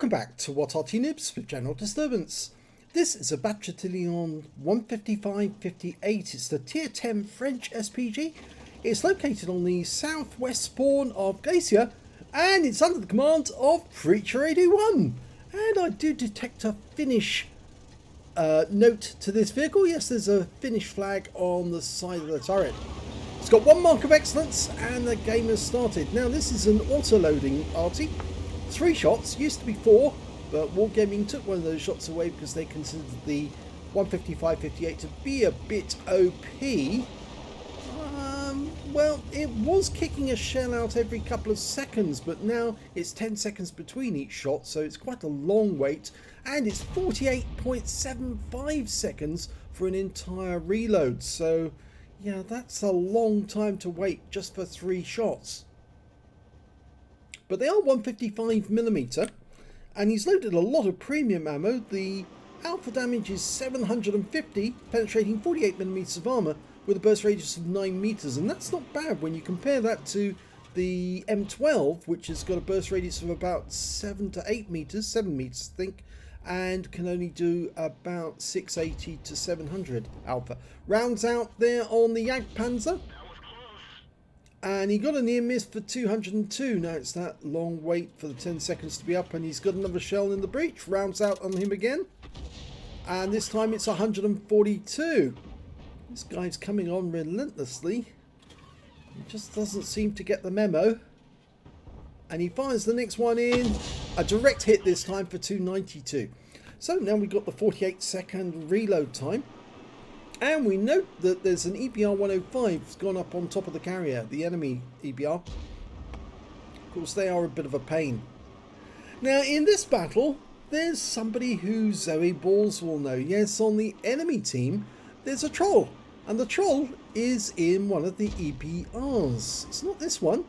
Welcome back to What Arty Noobs with General Disturbance. This is a Bat Châtillon 15558. It's the Tier 10 French SPG. It's located on the southwest spawn of Glacier and it's under the command of Preacher81. And I do detect a Finnish note to this vehicle. Yes, there's a Finnish flag on the side of the turret. It's got one mark of excellence and the game has started. Now this is an auto-loading Arty. 3 shots, used to be 4, but Wargaming took one of those shots away because they considered the 155-58 to be a bit OP. Well, it was kicking a shell out every couple of seconds, but now it's 10 seconds between each shot, so it's quite a long wait, and it's 48.75 seconds for an entire reload. So yeah, that's a long time to wait just for 3 shots. But they are 155mm, and he's loaded a lot of premium ammo. The alpha damage is 750, penetrating 48mm of armour with a burst radius of 9 meters, and that's not bad when you compare that to the M12, which has got a burst radius of about 7 to 8 meters, 7 meters I think, and can only do about 680 to 700 alpha. Rounds out there on the Jagdpanzer. And he got a near miss for 202. Now it's that long wait for the 10 seconds to be up, and he's got another shell in the breach. Rounds out on him again. And this time it's 142. This guy's coming on relentlessly. He just doesn't seem to get the memo. And he fires the next one in. A direct hit this time for 292. So now we've got the 48-second reload time. And we note that there's an EBR 105 gone up on top of the carrier, the enemy EBR. Of course, they are a bit of a pain. Now, in this battle, there's somebody who Zoe Balls will know. Yes, on the enemy team, there's a troll. And the troll is in one of the EBRs. It's not this one,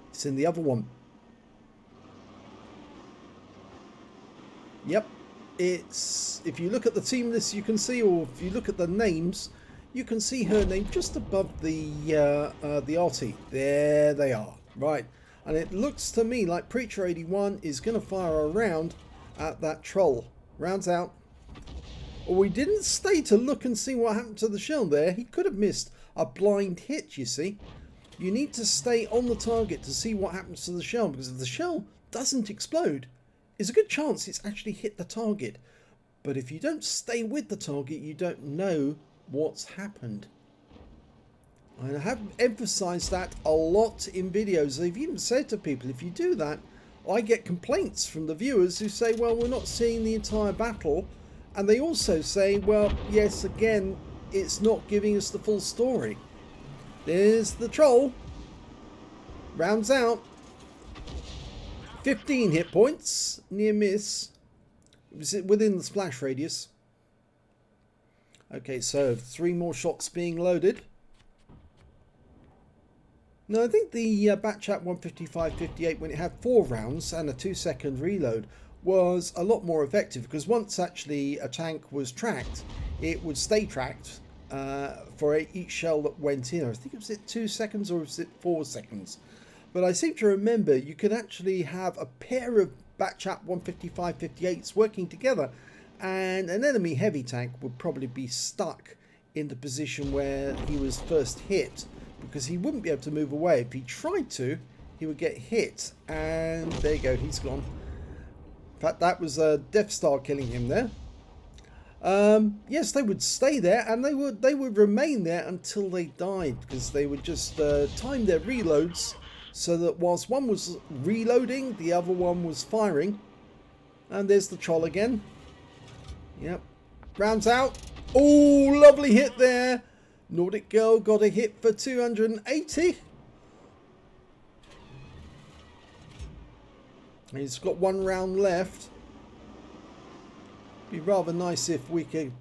it's in the other one. Yep. It's, if you look at the team list, you can see, or if you look at the names, you can see her name just above the Arty. There they are, right? And it looks to me like Preacher81 is going to fire a round at that troll. Rounds out. Well, we didn't stay to look and see what happened to the shell there. He could have missed a blind hit, you see. You need to stay on the target to see what happens to the shell, because if the shell doesn't explode, there's a good chance it's actually hit the target. But if you don't stay with the target, you don't know what's happened. I have emphasized that a lot in videos. I've even said to people, if you do that, I get complaints from the viewers who say, well, we're not seeing the entire battle. And they also say, well, yes, again, it's not giving us the full story. There's the troll. Rounds out. 15 hit points, near miss. Was it within the splash radius? Okay, so 3 more shots being loaded. Now I think the Bat Chat 155-58, when it had 4 rounds and a 2-second reload, was a lot more effective, because once actually a tank was tracked, it would stay tracked for each shell that went in. I think it was 2 seconds or was it 4 seconds? But I seem to remember you could actually have a pair of Bat Chat 155-58s working together, and an enemy heavy tank would probably be stuck in the position where he was first hit, because he wouldn't be able to move away. If he tried to, he would get hit, and there you go, he's gone. In fact, that was a Death Star killing him there. Yes, they would stay there, and they would remain there until they died, because they would just time their reloads so that whilst one was reloading, the other one was firing. And there's the troll again. Yep. Rounds out. Oh, lovely hit there. Nordic girl got a hit for 280. He's got 1 round left. Be rather nice if we could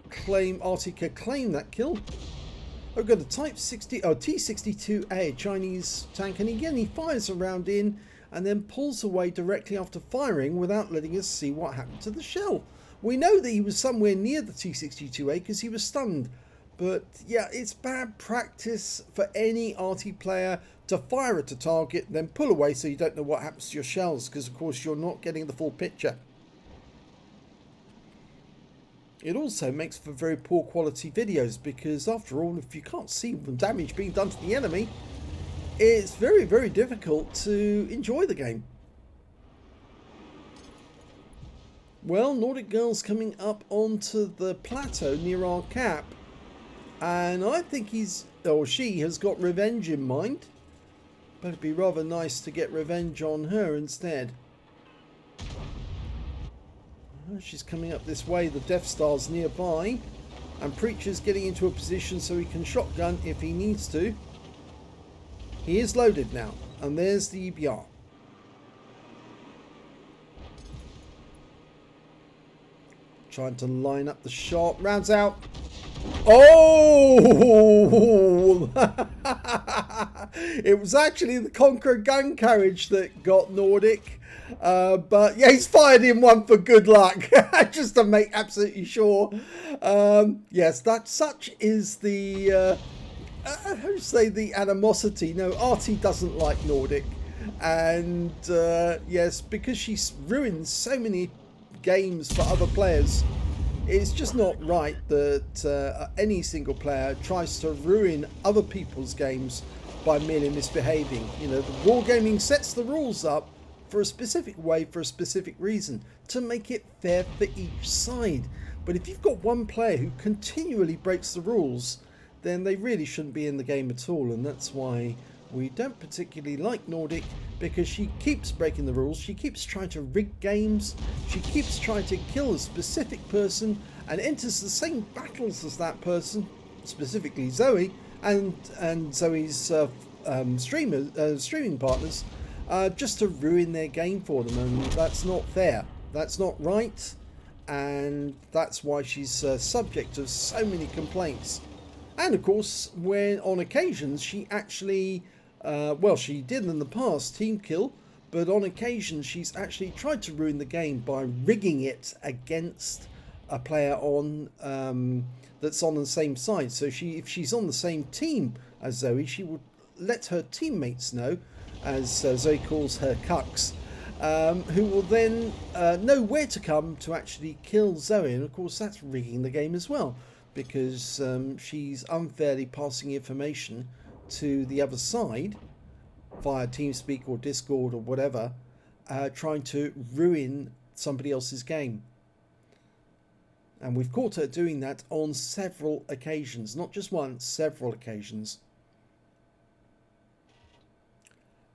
claim, Arty could claim that kill. I've got a T62A Chinese tank, and again he fires a round in and then pulls away directly after firing without letting us see what happened to the shell. We know that he was somewhere near the T62A because he was stunned, But yeah, it's bad practice for any Arty player to fire at a target, then pull away so you don't know what happens to your shells, because of course you're not getting the full picture. It also makes for very poor quality videos, because after all, if you can't see the damage being done to the enemy, it's very, very difficult to enjoy the game. Well, Nordic Girl's coming up onto the plateau near our cap, and I think he's, or she has got revenge in mind. But it'd be rather nice to get revenge on her instead. She's coming up this way, the Death Star's nearby, and Preacher's getting into a position so he can shotgun if he needs to. He is loaded now, and there's the EBR. Trying to line up the shot, rounds out. Oh! It was actually the Conqueror gun carriage that got Nordic. But yeah, he's fired in one for good luck, just to make absolutely sure. Yes, such is the how do you say, the animosity. No, Arty doesn't like Nordic, and yes, because she's ruined so many games for other players. It's just not right that any single player tries to ruin other people's games by merely misbehaving. You know, the wargaming sets the rules up for a specific way, for a specific reason, to make it fair for each side. But if you've got one player who continually breaks the rules, then they really shouldn't be in the game at all. And that's why we don't particularly like Nordic, because she keeps breaking the rules, she keeps trying to rig games, she keeps trying to kill a specific person and enters the same battles as that person, specifically Zoe and Zoe's streaming partners, just to ruin their game for them. And that's not fair, that's not right, and that's why she's subject of so many complaints. And of course, when on occasions she actually well, she did in the past team kill, but on occasion she's actually tried to ruin the game by rigging it against a player on that's on the same side. So if she's on the same team as Zoe, she would let her teammates know, as Zoe calls her cucks, who will then know where to come to actually kill Zoe. And of course that's rigging the game as well, because she's unfairly passing information to the other side via TeamSpeak or Discord or whatever, trying to ruin somebody else's game. And we've caught her doing that on several occasions, not just once, several occasions.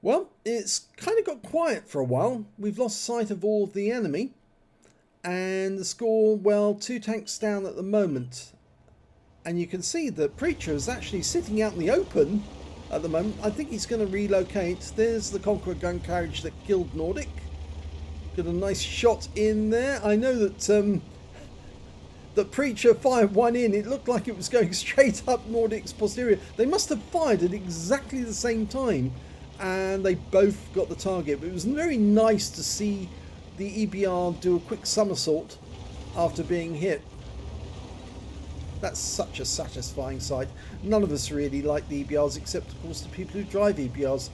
Well, it's kind of got quiet for a while. We've lost sight of all of the enemy, and the score, well, 2 tanks down at the moment. And you can see that Preacher is actually sitting out in the open at the moment. I think he's going to relocate. There's the Conqueror gun carriage that killed Nordic. Got a nice shot in there. I know that that Preacher fired one in. It looked like it was going straight up Nordic's posterior. They must have fired at exactly the same time, and they both got the target. But it was very nice to see the EBR do a quick somersault after being hit. That's such a satisfying sight. None of us really like the EBRs, except of course the people who drive EBRs.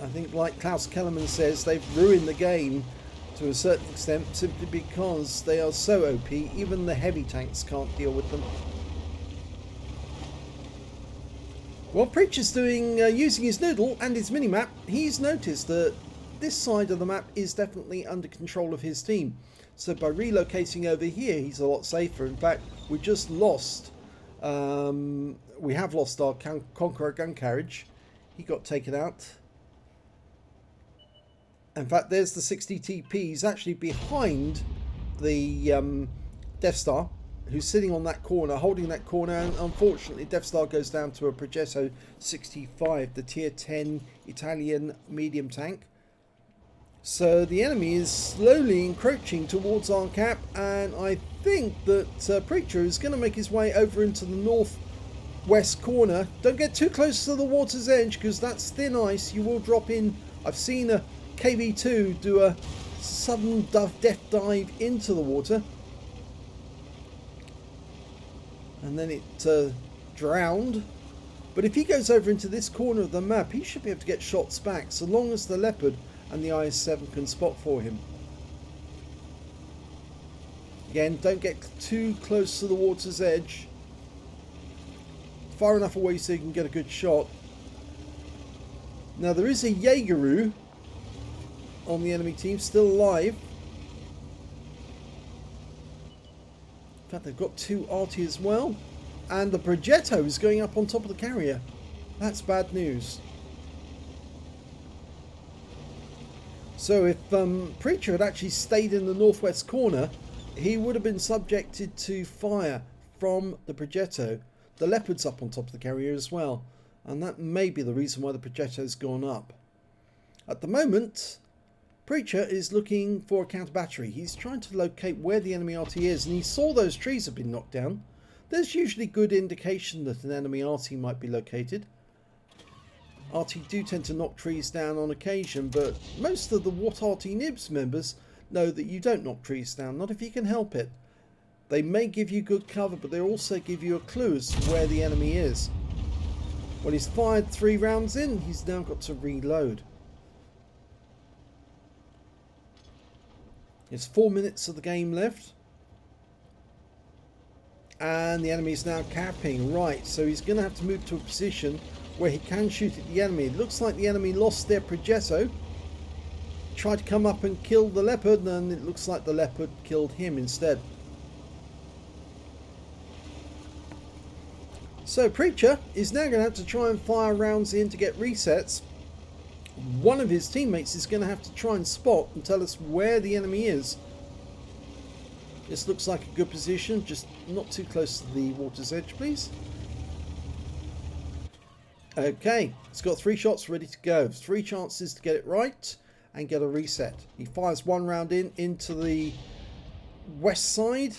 I think, like Klaus Kellerman says, they've ruined the game to a certain extent simply because they are so OP, even the heavy tanks can't deal with them. While Preacher's doing using his noodle and his minimap, he's noticed that this side of the map is definitely under control of his team. So by relocating over here, he's a lot safer. In fact, we just lost, we have lost our Conqueror gun carriage. He got taken out. In fact, there's the 60 TP. He's actually behind the Death Star, who's sitting on that corner, holding that corner. And unfortunately, Death Star goes down to a Progetto 65, the tier 10 Italian medium tank. So the enemy is slowly encroaching towards our cap, and I think that Preacher is going to make his way over into the northwest corner. Don't get too close to the water's edge, because that's thin ice. You will drop in. I've seen a KV2 do a sudden death dive into the water. and then it drowned. But if he goes over into this corner of the map, he should be able to get shots back, so long as the Leopard and the IS-7 can spot for him. Again, don't get too close to the water's edge. Far enough away so you can get a good shot. Now there is a Jaegeru on the enemy team, still alive. In fact, they've got two Arty as well. And the Progetto is going up on top of the carrier. That's bad news. So if Preacher had actually stayed in the northwest corner, he would have been subjected to fire from the Progetto. The Leopard's up on top of the carrier as well. And that may be the reason why the Progetto's gone up. At the moment, Preacher is looking for a counter battery. He's trying to locate where the enemy Arty is, and he saw those trees have been knocked down. There's usually good indication that an enemy Arty might be located. Arty do tend to knock trees down on occasion, but most of the What Arty Noobs members know that you don't knock trees down, not if you can help it. They may give you good cover, but they also give you a clue as to where the enemy is. When he's fired 3 rounds in, he's now got to reload. There's 4 minutes of the game left. And the enemy is now capping. Right, so he's going to have to move to a position where he can shoot at the enemy. It looks like the enemy lost their Progetto. Tried to come up and kill the Leopard, and it looks like the Leopard killed him instead. So Preacher is now going to have to try and fire rounds in to get resets. One of his teammates is going to have to try and spot and tell us where the enemy is. This looks like a good position, just not too close to the water's edge, please. Okay, he's got 3 shots ready to go. 3 chances to get it right and get a reset. He fires 1 round into the west side.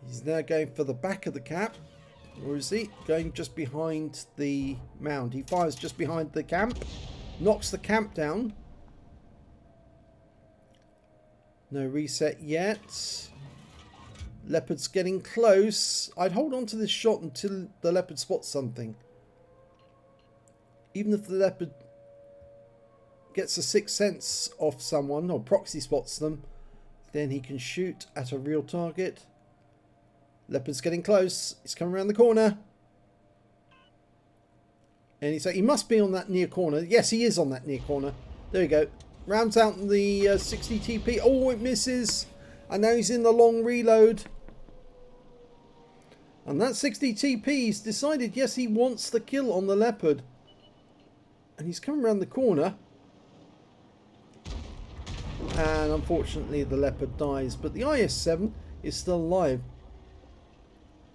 He's now going for the back of the cap. Or is he? Going just behind the mound. He fires just behind the camp. Knocks the camp down. No reset yet. Leopard's getting close. I'd hold on to this shot until the Leopard spots something. Even if the Leopard gets a 6th sense off someone or proxy spots them, then he can shoot at a real target. Leopard's getting close. He's coming around the corner. And he must be on that near corner. Yes, he is on that near corner. There you go. Rounds out in the 60 TP. Oh, it misses. And now he's in the long reload. And that 60 TP, he's decided, yes, he wants the kill on the Leopard. And he's coming around the corner. And unfortunately, the Leopard dies. But the IS-7 is still alive.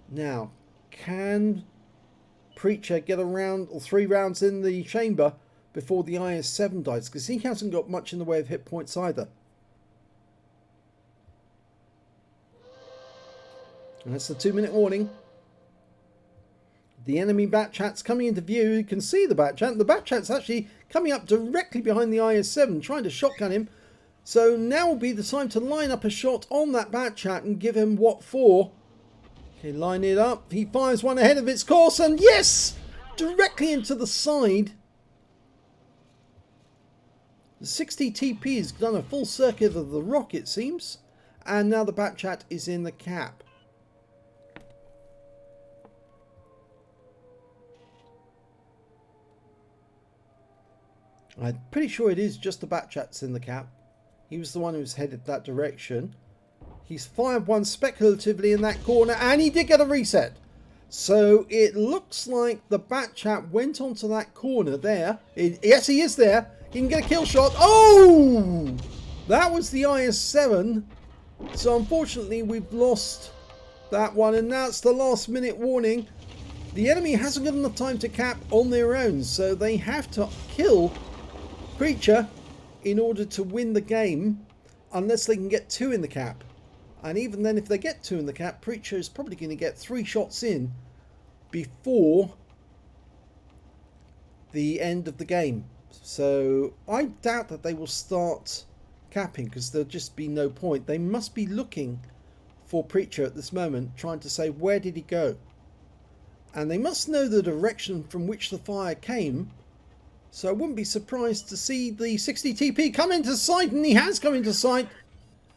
Now, can Preacher get a round or 3 rounds in the chamber before the IS-7 dies? Because he hasn't got much in the way of hit points either. And that's the 2-minute warning. The enemy Bat Chat's coming into view. You can see the Bat Chat. The Bat Chat's actually coming up directly behind the IS-7, trying to shotgun him. So now will be the time to line up a shot on that Bat Chat and give him what for. Okay, line it up. He fires one ahead of its course, and yes! Directly into the side. The 60 TP has done a full circuit of the rock, it seems. And now the Bat Chat is in the cap. I'm pretty sure it is just the Bat Chat's in the cap. He was the one who was headed that direction. He's fired one speculatively in that corner, and he did get a reset. So it looks like the Bat Chat went onto that corner there. Yes, he is there. He can get a kill shot. Oh! That was the IS-7. So unfortunately, we've lost that one, and now it's the last minute warning. The enemy hasn't got enough time to cap on their own, so they have to kill Preacher in order to win the game, unless they can get 2 in the cap. And even then, if they get 2 in the cap, Preacher is probably going to get 3 shots in before the end of the game. So I doubt that they will start capping, because there'll just be no point. They must be looking for Preacher at this moment, trying to say, where did he go? And they must know the direction from which the fire came. So I wouldn't be surprised to see the 60 TP come into sight, and he has come into sight.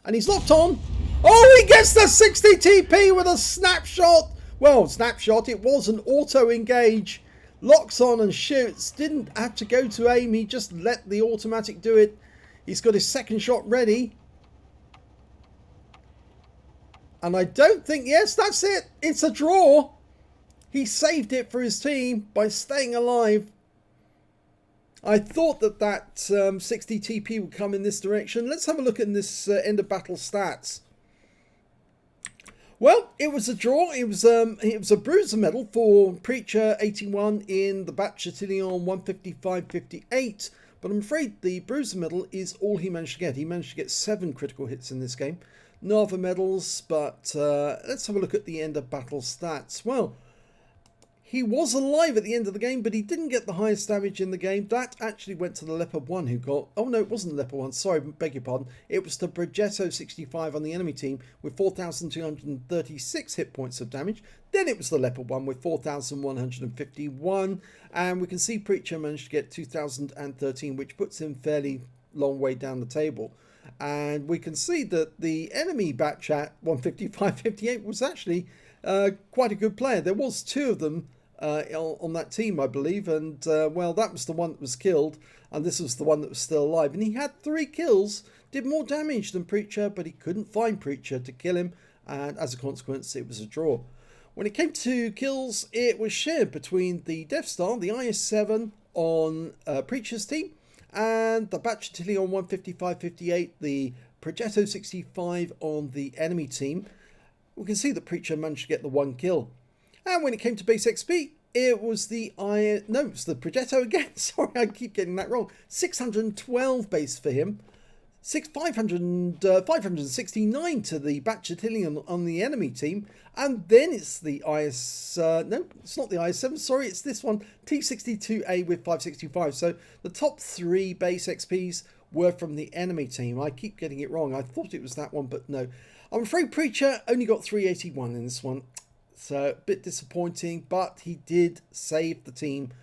And he's locked on. Oh, he gets the 60 TP with a snapshot. Well, snapshot, it was an auto-engage. Locks on and shoots. Didn't have to go to aim, he just let the automatic do it. He's got his second shot ready. And I don't think, yes, that's it. It's a draw. He saved it for his team by staying alive. I thought that 60 TP would come in this direction. Let's have a look at this end of battle stats. Well, it was a draw. It was a bruiser medal for Preacher 81 in the Bat Châtillon 155-58. But I'm afraid the bruiser medal is all he managed to get. He managed to get 7 critical hits in this game. No other medals, but let's have a look at the end of battle stats. Well, he was alive at the end of the game, but he didn't get the highest damage in the game. That actually went to the Leopard 1 who got... Oh, no, it wasn't the Leopard 1. Sorry, beg your pardon. It was the Progetto 65 on the enemy team with 4,236 hit points of damage. Then it was the Leopard 1 with 4,151. And we can see Preacher managed to get 2,013, which puts him fairly long way down the table. And we can see that the enemy Bat Chat 155-58 was actually quite a good player. There was 2 of them on that team, I believe, and well, that was the one that was killed, and this was the one that was still alive. And he had 3 kills, did more damage than Preacher, but he couldn't find Preacher to kill him, and as a consequence, it was a draw. When it came to kills, it was shared between the Death Star, the IS-7 on Preacher's team, and the Bat Châtillon 155-58, the Progetto 65 on the enemy team. We can see that Preacher managed to get the 1 kill. And when it came to base XP, it was the Progetto again. Sorry, I keep getting that wrong. 612 base for him. 569 to the Bat Châtillon on the enemy team. And then it's the no, it's not the IS-7, sorry, it's this one, T62A with 565. So the top 3 base XPs were from the enemy team. I keep getting it wrong. I thought it was that one, but no. I'm afraid Preacher only got 381 in this one. So a bit disappointing, but he did save the team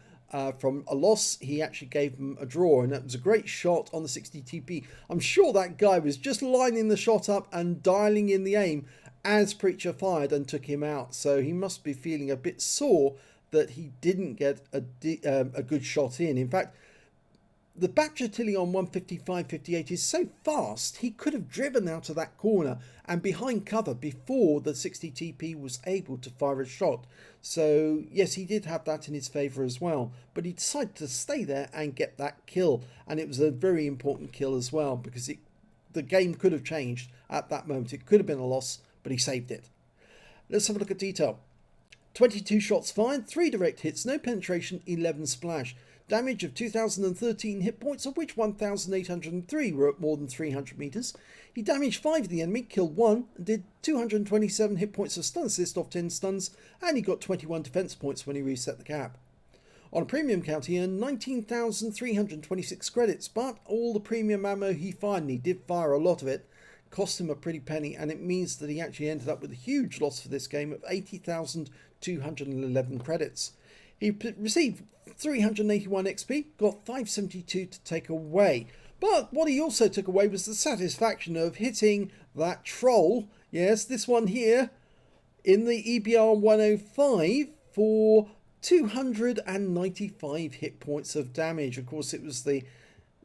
from a loss. He actually gave them a draw, and it was a great shot on the 60 TP. I'm sure that guy was just lining the shot up and dialing in the aim as Preacher fired and took him out. So he must be feeling a bit sore that he didn't get a good shot in. In fact, the Bat Châtillon 155-58 is so fast, he could have driven out of that corner and behind cover before the 60 TP was able to fire a shot. So yes, he did have that in his favour as well, but he decided to stay there and get that kill, and it was a very important kill as well, because the game could have changed at that moment. It could have been a loss, but he saved it. Let's have a look at detail. 22 shots fired, 3 direct hits, no penetration, 11 splash. Damage of 2,013 hit points, of which 1,803 were at more than 300 meters. He damaged 5 of the enemy, killed 1, and did 227 hit points of stun assist off 10 stuns, and he got 21 defense points when he reset the cap. On a premium count, he earned 19,326 credits, but all the premium ammo he fired, and he did fire a lot of it, cost him a pretty penny, and it means that he actually ended up with a huge loss for this game of 80,211 credits. He received 381 XP, got 572 to take away. But what he also took away was the satisfaction of hitting that troll, yes, this one here, in the EBR 105 for 295 hit points of damage. Of course, it was the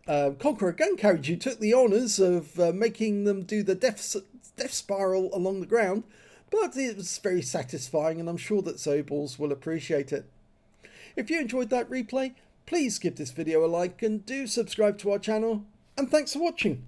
Conqueror gun carriage who took the honours of making them do the death spiral along the ground, but it was very satisfying, and I'm sure that Zoballs will appreciate it. If you enjoyed that replay, please give this video a like and do subscribe to our channel, and thanks for watching.